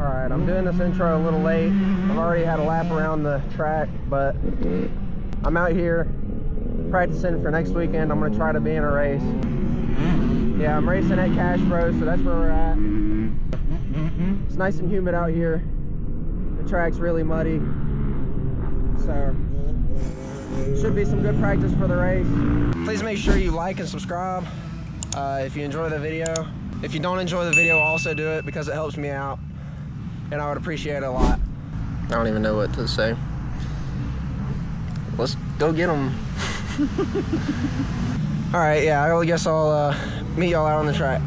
Alright, I'm doing this intro a little late. I've already had a lap around the track, but I'm out here practicing for next weekend. I'm going to try to be in a race. Yeah, I'm racing at Cashbro, so that's where we're at. It's nice and humid out here. The track's really muddy, so should be some good practice for the race. Please make sure you like and subscribe if you enjoy the video. If you don't enjoy the video, also do it because it helps me out, and I would appreciate it a lot. I don't even know what to say. Let's go get them. All right, yeah, I guess I'll meet y'all out on the track.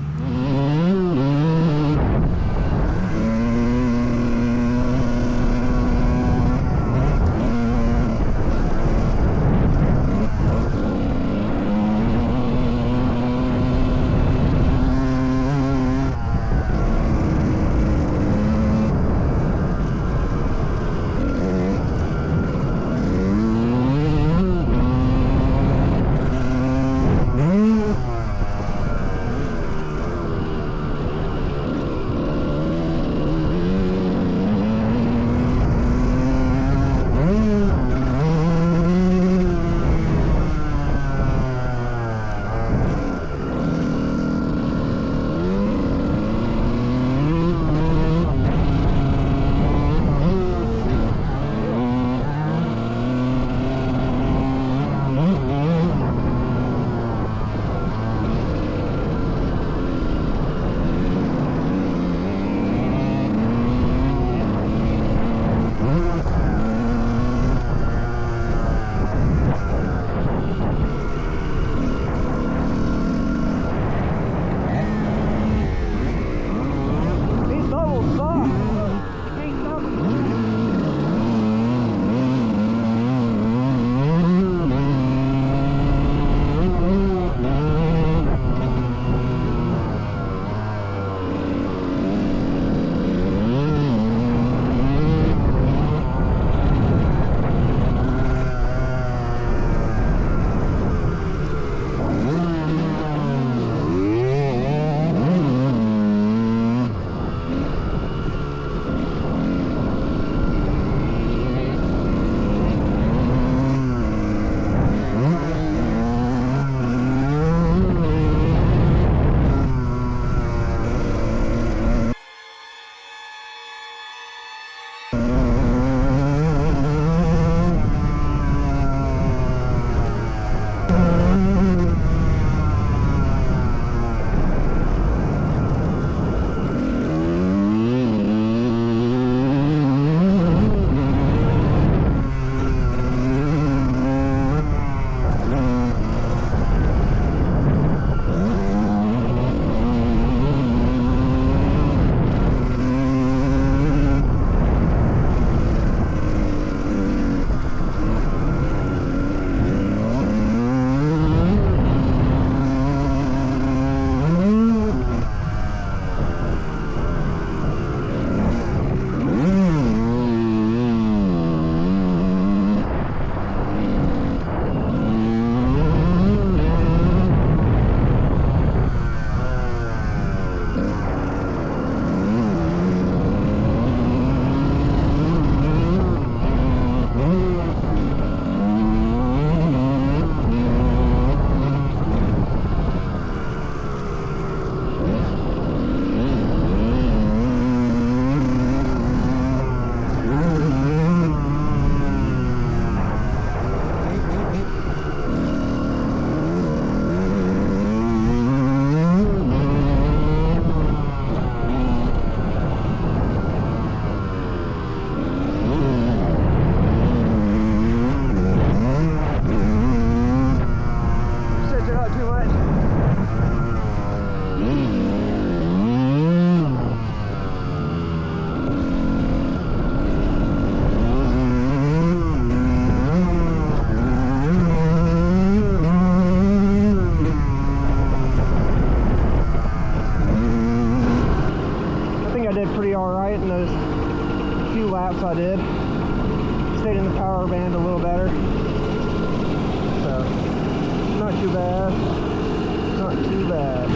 laps I did. Stayed in the power band a little better. So, not too bad. Not too bad.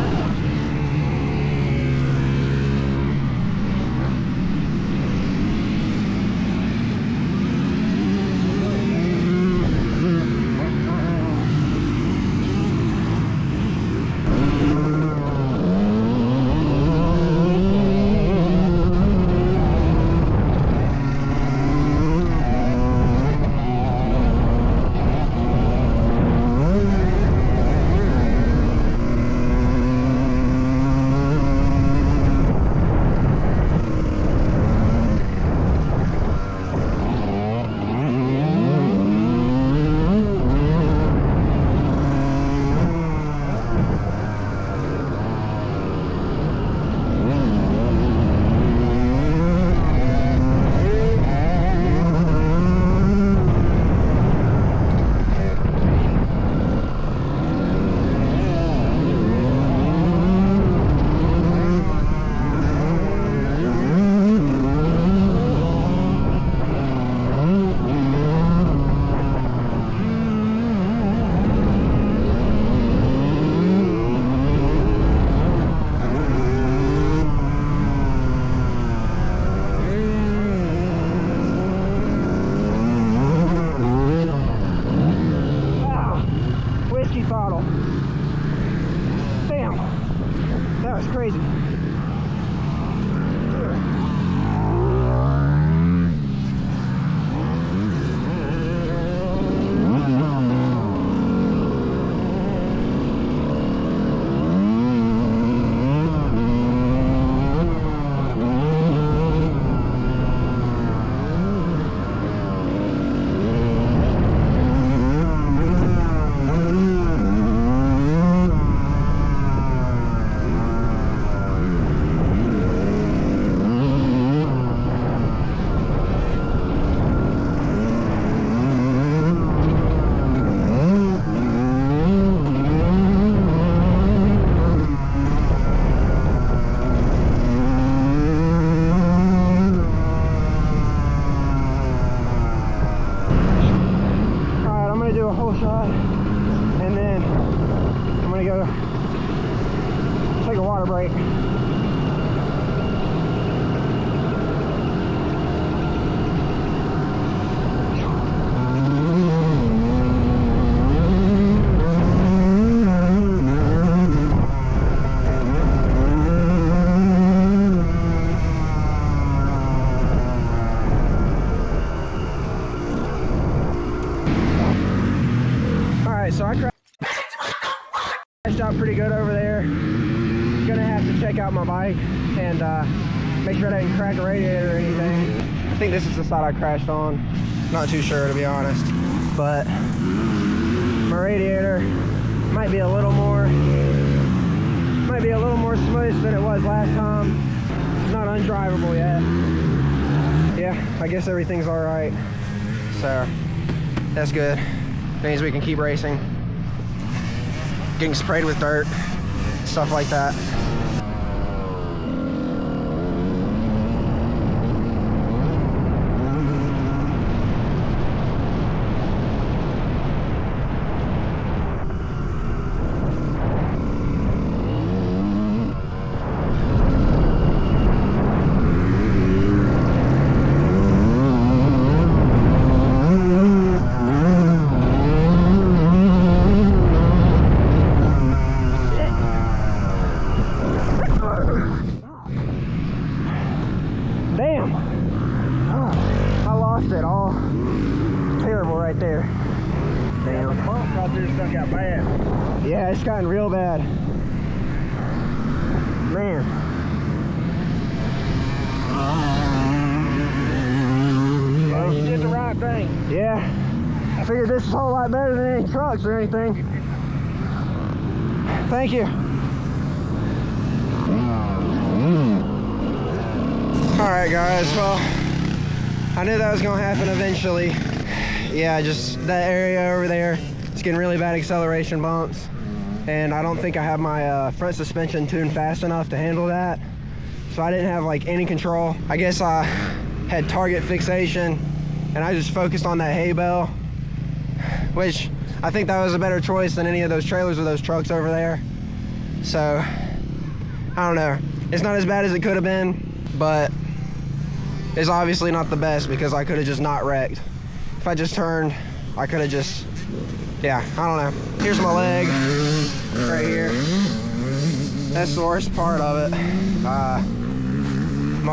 check out my bike and make sure I didn't crack a radiator or anything. I think this is the side I crashed on. Not too sure, to be honest, but my radiator might be a little more smooth than it was last time. It's not undrivable yet. Yeah, I guess everything's all right. So that's good. Means we can keep racing. Getting sprayed with dirt, stuff like that. Damn, I lost it all. Terrible right there. Damn. The bump out there stuff got bad. Yeah, it's gotten real bad. Man. Well, you did the right thing. Yeah. I figured this is a whole lot better than any trucks or anything. Thank you. Alright guys, well, I knew that was going to happen eventually. Yeah, just that area over there, it's getting really bad acceleration bumps. And I don't think I have my front suspension tuned fast enough to handle that. So I didn't have like any control. I guess I had target fixation and I just focused on that hay bale, which I think that was a better choice than any of those trailers or those trucks over there. So, I don't know. It's not as bad as it could have been, but it's obviously not the best because I could have just not wrecked. If I just turned, I could have just, yeah, I don't know. Here's my leg, right here. That's the worst part of it. My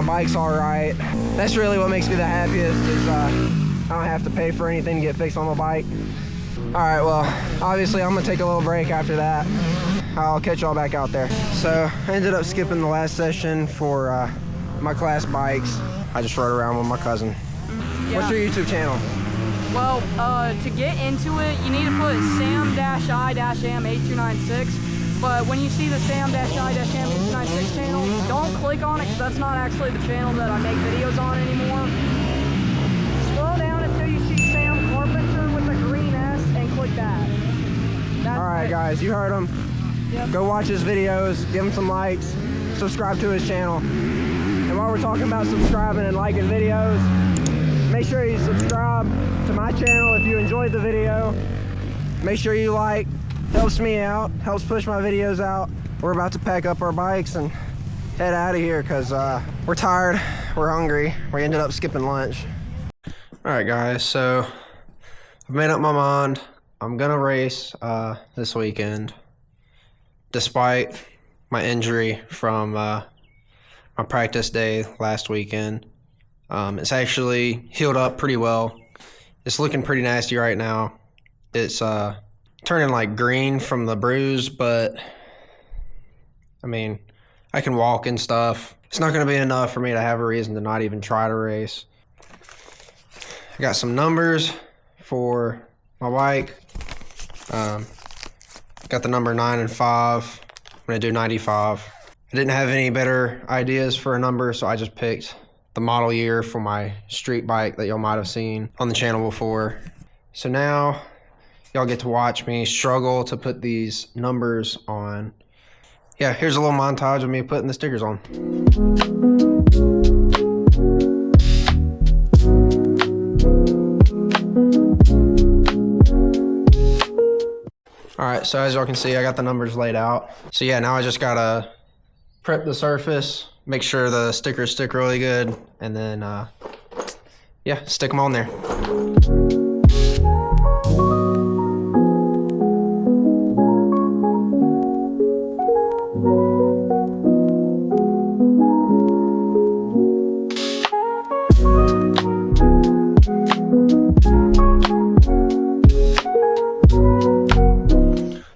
bike's all right. That's really what makes me the happiest is I don't have to pay for anything to get fixed on my bike. All right, well, obviously I'm gonna take a little break after that. I'll catch y'all back out there. So I ended up skipping the last session for my class bikes. I just rode around with my cousin. Yeah. What's your YouTube channel? Well, to get into it, you need to put Sam-I-Am8296. But when you see the Sam-I-Am8296 channel, don't click on it because that's not actually the channel that I make videos on anymore. Scroll down until you see Sam Carpenter with a green S and click that. All right, guys, you heard him. Yep. Go watch his videos, give him some likes, subscribe to his channel. And while we're talking about subscribing and liking videos, make sure you subscribe to my channel if you enjoyed the video. Make sure you like, helps me out, helps push my videos out. We're about to pack up our bikes and head out of here because we're tired, we're hungry. We ended up skipping lunch. All right, guys, so I've made up my mind. I'm gonna race this weekend, despite my injury from my practice day last weekend. It's actually healed up pretty well. It's looking pretty nasty right now. It's turning like green from the bruise, but I mean, I can walk and stuff. It's not gonna be enough for me to have a reason to not even try to race. I got some numbers for my bike. Got the number 9 and 5. I'm gonna do 95. I didn't have any better ideas for a number, so I just picked the model year for my street bike that y'all might have seen on the channel before. So now y'all get to watch me struggle to put these numbers on. Yeah, here's a little montage of me putting the stickers on. All right, so as y'all can see, I got the numbers laid out. So yeah, now I just gotta prep the surface, make sure the stickers stick really good, and then yeah, stick them on there.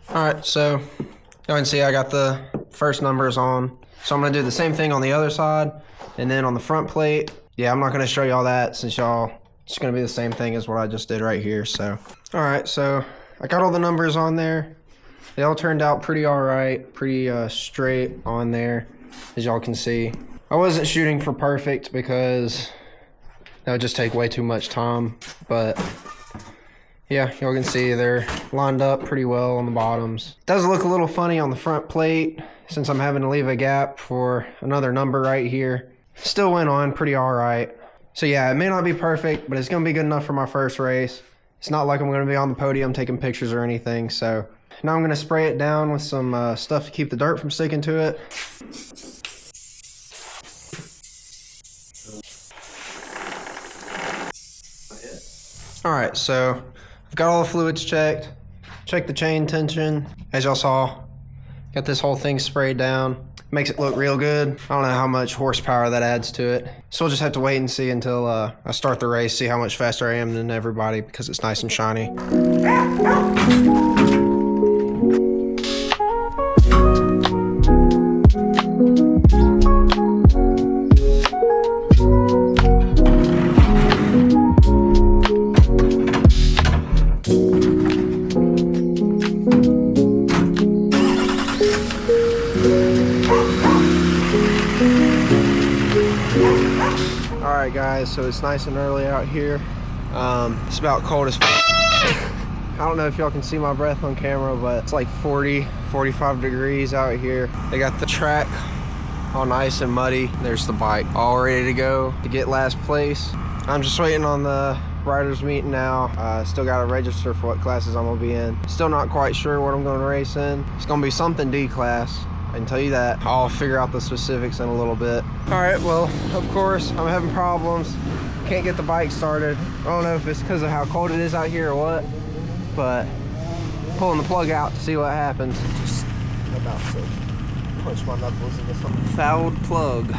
All right, so y'all can see I got the first numbers on. So I'm gonna do the same thing on the other side, and then on the front plate, yeah, I'm not gonna show y'all that since y'all, it's gonna be the same thing as what I just did right here. So, all right, so I got all the numbers on there. They all turned out pretty all right, pretty straight on there, as y'all can see. I wasn't shooting for perfect because that would just take way too much time, but yeah, y'all can see they're lined up pretty well on the bottoms. It does look a little funny on the front plate since I'm having to leave a gap for another number right here. Still went on pretty all right. So yeah, it may not be perfect, but it's gonna be good enough for my first race. It's not like I'm gonna be on the podium taking pictures or anything, so now I'm gonna spray it down with some stuff to keep the dirt from sticking to it. All right, so I've got all the fluids checked, checked the chain tension. As y'all saw, got this whole thing sprayed down. Makes it look real good. I don't know how much horsepower that adds to it. So we'll just have to wait and see until I start the race, see how much faster I am than everybody because it's nice and shiny. Alright guys, so it's nice and early out here. It's about cold as I don't know if y'all can see my breath on camera, but it's like 40, 45 degrees out here. They got the track all nice and muddy. There's the bike all ready to go to get last place. I'm just waiting on the riders meeting now. Still got to register for what classes I'm gonna be in. Still not quite sure what I'm gonna race in. It's gonna be something D class, I can tell you that. I'll figure out the specifics in a little bit. All right, well, of course, I'm having problems. Can't get the bike started. I don't know if it's because of how cold it is out here or what, but pulling the plug out to see what happens. Just about to punch my knuckles into something. Fouled plug.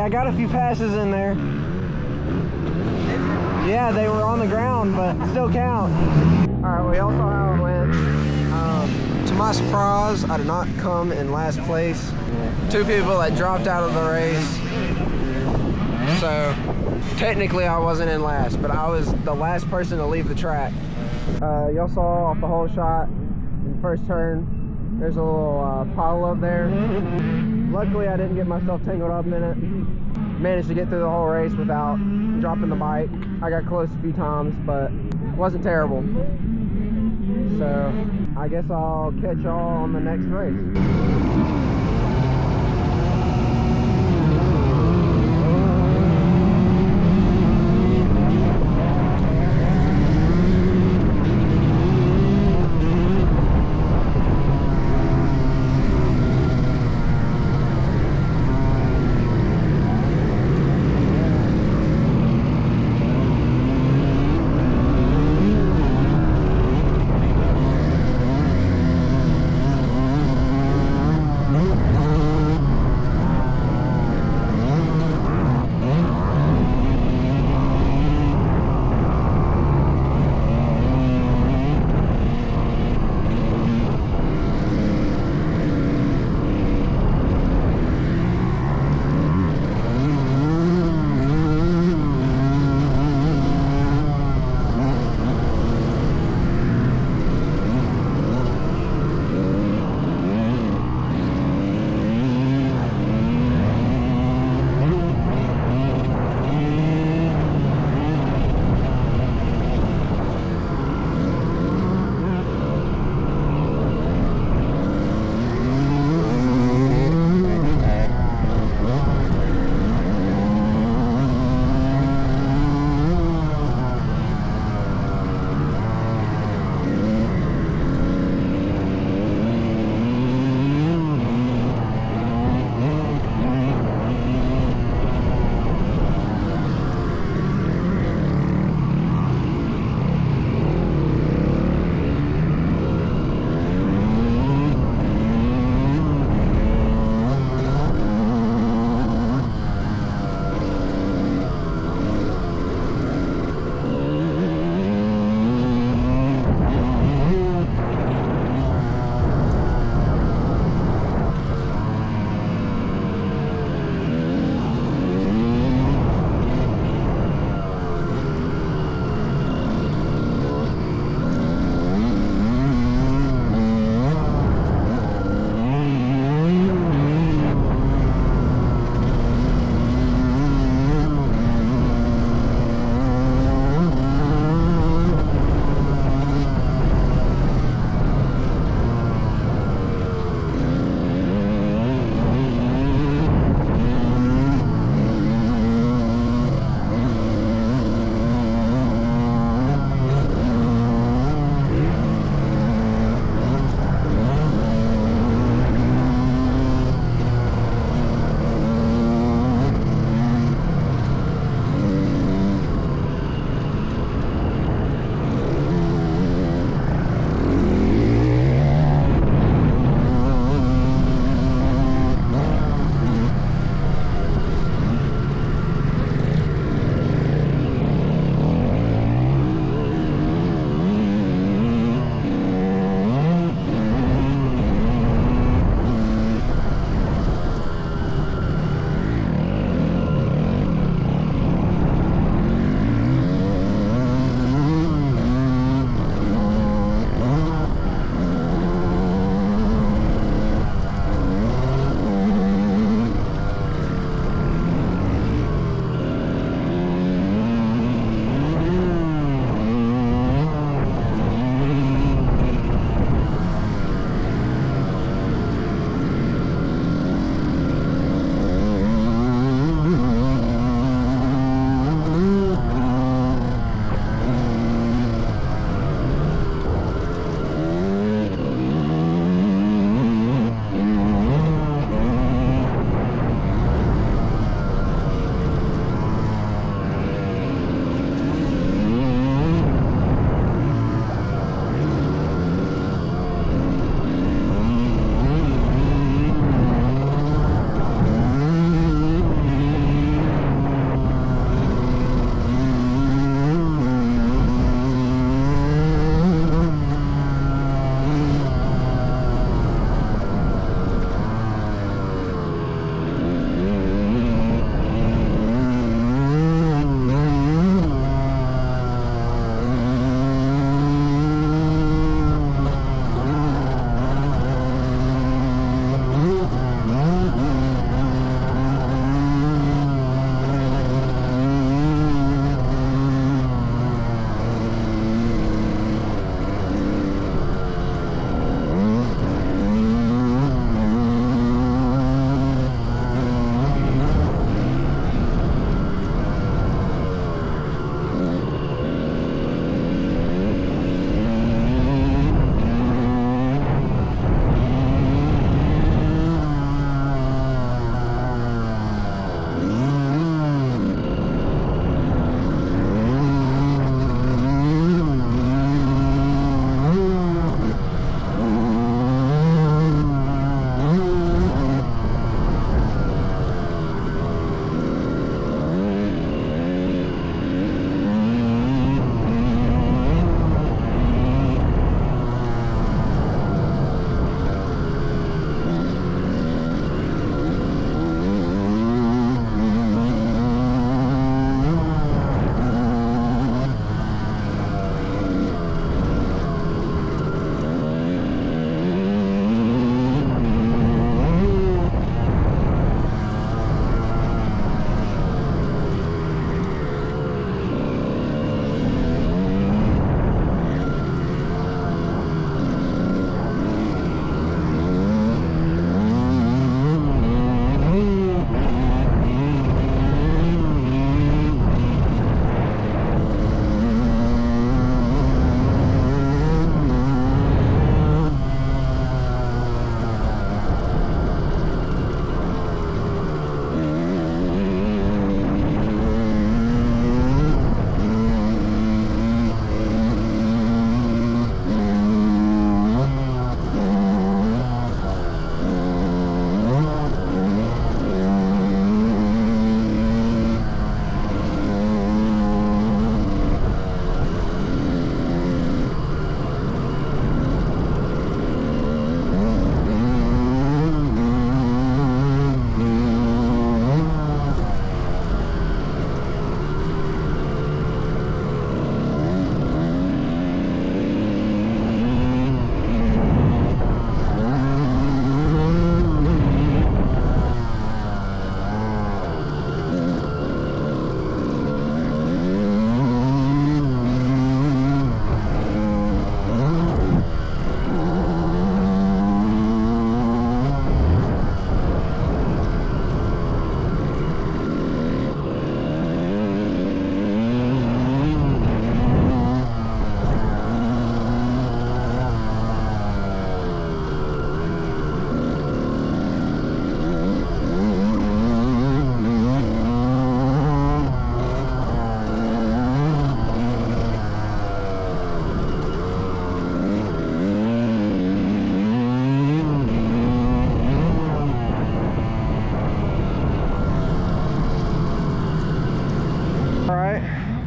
I got a few passes in there. Yeah, they were on the ground, but still count. All right, we all saw how it went. To my surprise, I did not come in last place. 2 people that dropped out of the race. So technically I wasn't in last, but I was the last person to leave the track. Y'all saw off the whole shot in the first turn, there's a little puddle up there. Luckily I didn't get myself tangled up in it. Managed to get through the whole race without dropping the bike. I got close a few times, but it wasn't terrible. So I guess I'll catch y'all on the next race.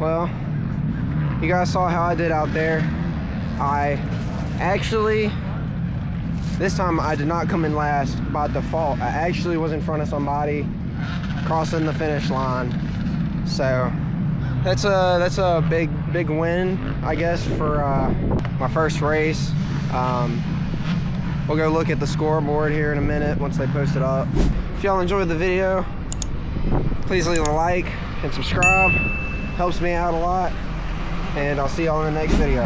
well, you guys saw how I did out there. I actually, this time I did not come in last by default. I actually was in front of somebody crossing the finish line. So that's a big win, I guess, for my first race. We'll go look at the scoreboard here in a minute once they post it up. If y'all enjoyed the video, please leave a like and subscribe. Helps me out a lot. And I'll see y'all in the next video.